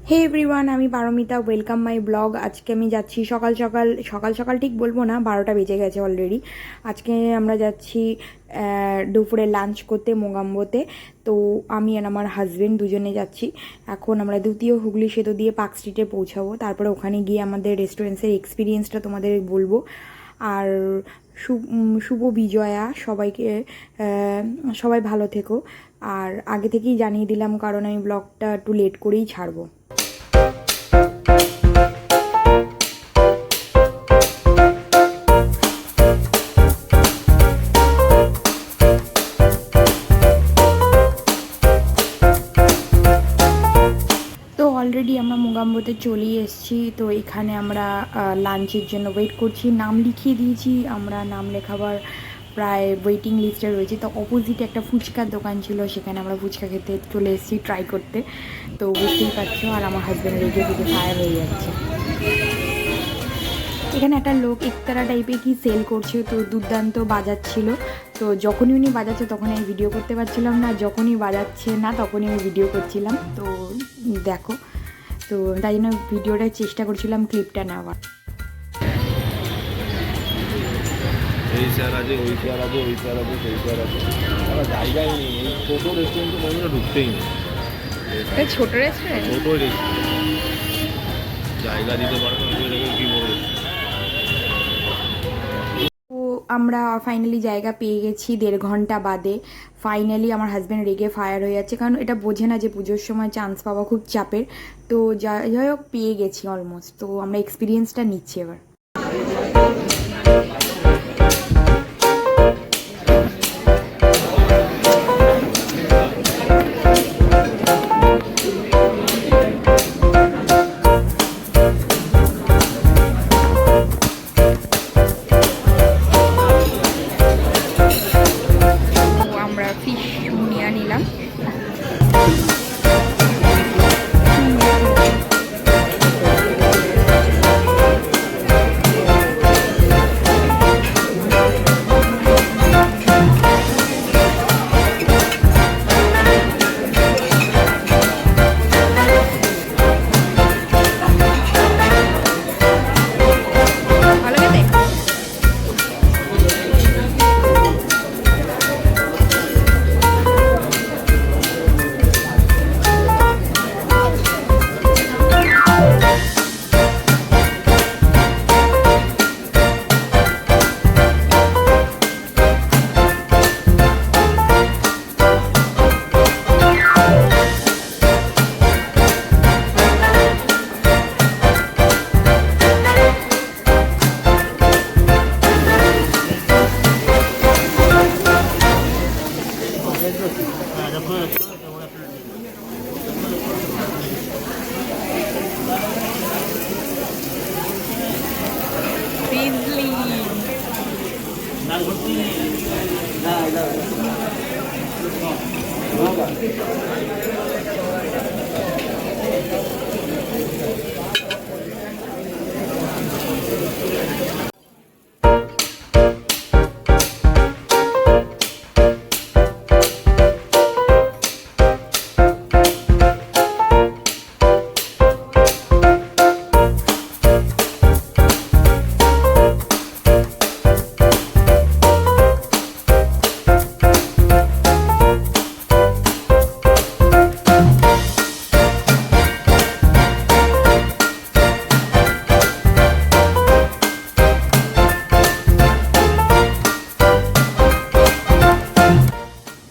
হে everyone, আমি Paromita. Welcome my blog. আজকে আমি যাচ্ছি সকাল সকাল সকাল সকাল ঠিক বলবো না, 12টা বেজে গেছে অলরেডি। আজকে আমরা যাচ্ছি দুপুরে লাঞ্চ করতে মোগাম্বোতে। তো আমি আর আমার হাজব্যান্ড দুজনে যাচ্ছি। এখন আমরা দ্বিতীয় হুগলি সেতু দিয়ে পার্ক স্ট্রিটে পৌঁছাবো। তারপরে ওখানে গিয়ে আমাদের রেস্টুরেন্টসের এক্সপিরিয়েন্সটা তোমাদের বলবো। আর শুভ বিজয়া সবাইকে। সবাই ভালো থেকো। আর আগে থেকেই জানিয়ে দিলাম কারণ আমি ব্লগটা একটু লেট করেই ছাড়বো। তো অলরেডি আমরা মোগাম্বোতে চলেই এসেছি। তো এখানে আমরা লাঞ্চের জন্য ওয়েট করছি। নাম লিখিয়ে দিয়েছি, আমরা নাম লেখাবার প্রায় ওয়েটিং লিস্টে রয়েছি। তো অপোজিটে একটা ফুচকার দোকান ছিল, সেখানে আমরা ফুচকা খেতে চলে এসেছি ট্রাই করতে। তো বুঝতেই পারছো, আর আমার হাজব্যান্ড রেগে থেকে ফায়ার হয়ে যাচ্ছে। এখানে একটা লোক একতারা টাইপের কি সেল করছে, তো দুর্দান্ত বাজাচ্ছিল। তো যখনই উনি বাজাচ্ছে তখন আমি ভিডিও করতে পারছিলাম না, যখনই বাজাচ্ছে না তখনই আমি ভিডিও করছিলাম। তো দেখো, তো তাই জন্য ভিডিওটার চেষ্টা করছিলাম ক্লিপটা নেওয়ার। এই চেয়ার আছে, ওই চেয়ার আছে, ওই চেয়ার আছে, সেই চেয়ার আছে, আমার জায়গাই নেই। এই ছোটো রেস্টুরেন্টে মনে ঢুকতেই নেই। ছোট রেস্টুরেন্ট, ছোটো রেস্টুরেন্ট জায়গা দিতে পারে না, কী বলবো। তো আমরা ফাইনালি জায়গা পেয়ে গেছি 1.5 ঘন্টা বাদে। ফাইনালি আমার হাজব্যান্ড রেগে ফায়ার হয়ে যাচ্ছে, কারণ এটা বোঝে না যে পুজোর সময় চান্স পাওয়া খুব চাপের। তো যাই হোক পেয়ে গেছি অলমোস্ট। তো আমরা এক্সপিরিয়েন্সটা নিচ্ছি এবার। আমরা ফিশ মুনিয়া নিলাম।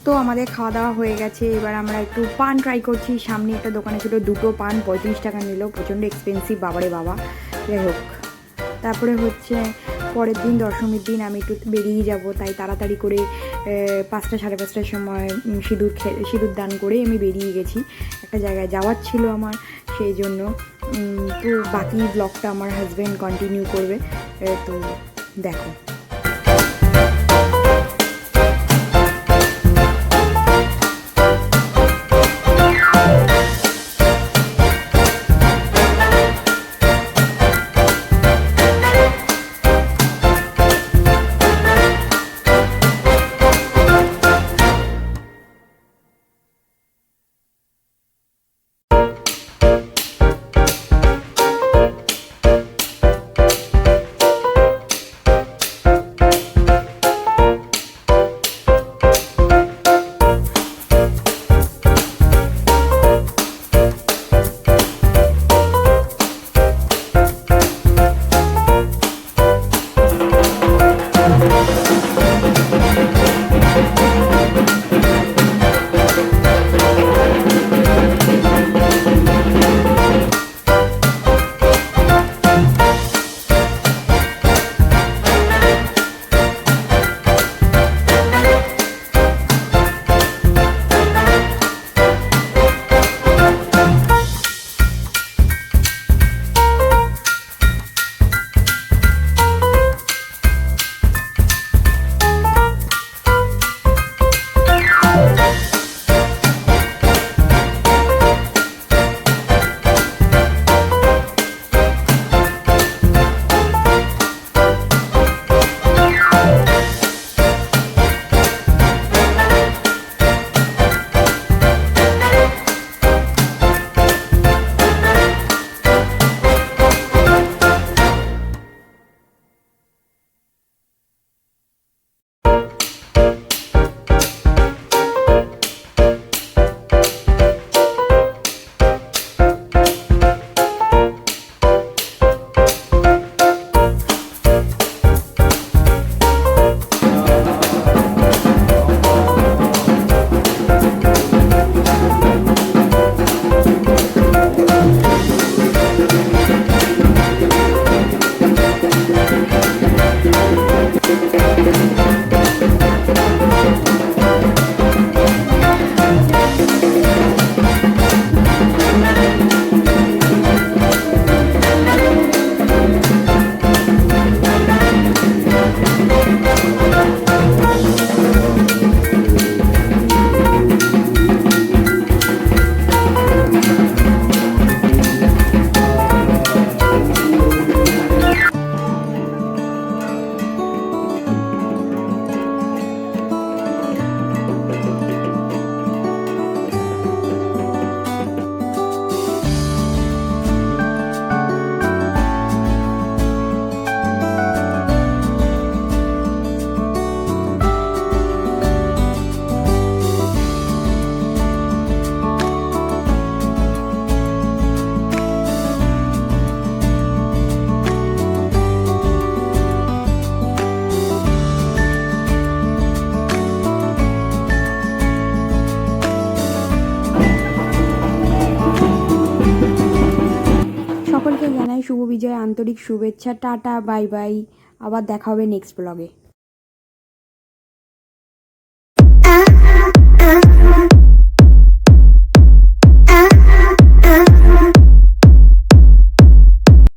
তো আমাদের খাওয়া দাওয়া হয়ে গেছে। এবার আমরা একটু পান ট্রাই করছি। সামনে একটা দোকানে ছিল, দুটো পান 35 টাকা নিল, প্রচণ্ড এক্সপেন্সিভ, বাবারে বাবা। যাই হোক, তারপরে হচ্ছে পরের দিন দশমীর দিন আমি একটু বেরিয়ে যাব, তাই তাড়াতাড়ি করে 5টা সাড়ে 5টার সময় সিঁদুর দান করে আমি বেরিয়ে গেছি। একটা জায়গায় যাওয়ার ছিল আমার, সেই জন্য। তো বাকি ব্লগটা আমার হাজব্যান্ড কন্টিনিউ করবে। তো দেখো। শুভ বিজয়, আন্তরিক শুভেচ্ছা, টাটা, বাই বাই। আবার দেখা হবে নেক্সট ব্লগে।